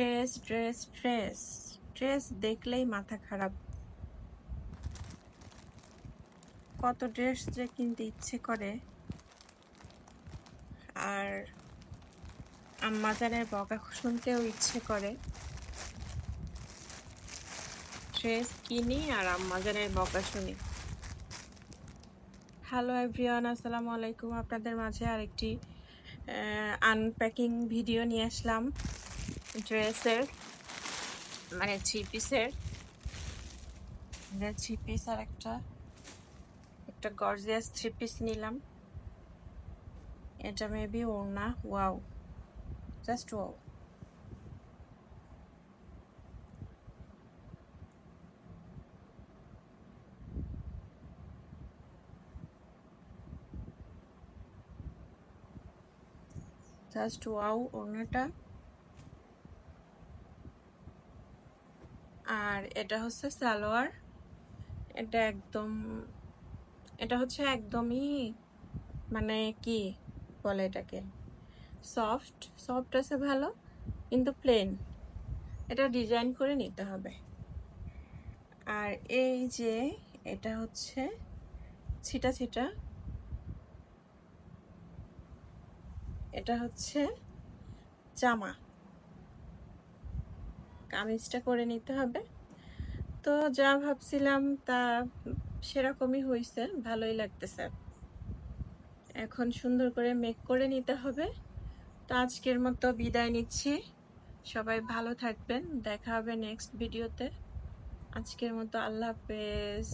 Dress dress dress dress দেখলেই মাথা খারাপ। কত ড্রেস যে কিনতে ইচ্ছে করে, আর আম্মাজানের বকা শুনতেও ইচ্ছে করে। ড্রেস কিনি আর আম্মাজানের বকা শুনি। হ্যালো এভরিওয়ান, আসসালামু আলাইকুম। আপনাদের মাঝে আরেকটি আনপ্যাকিং ভিডিও নিয়ে আসলাম ড্রেসের, মানে থ্রি পিসের। থ্রি পিস আর একটা গর্জিয়াস থ্রি পিস নিলাম। এটা মেবি ওড়না। Wow, just wow. Just wow ওড়নাটা। আর এটা হচ্ছে সালোয়ার। এটা হচ্ছে একদমই, মানে কি বলে এটাকে, সফট সফট আছে ভালো, কিন্তু প্লেন। এটা ডিজাইন করে নিতে হবে। আর এই যে এটা হচ্ছে ছিটা ছিটা, এটা হচ্ছে জামা। কামিজটা করে নিতে হবে। তো যা ভাবছিলাম তা সেরকমই হয়েছে, ভালোই লাগতেছে। এখন সুন্দর করে মেক করে নিতে হবে। তো আজকের মতো বিদায় নিচ্ছি। সবাই ভালো থাকবেন, দেখা হবে নেক্সট ভিডিওতে। আজকের মতো আল্লাহ হাফেজ।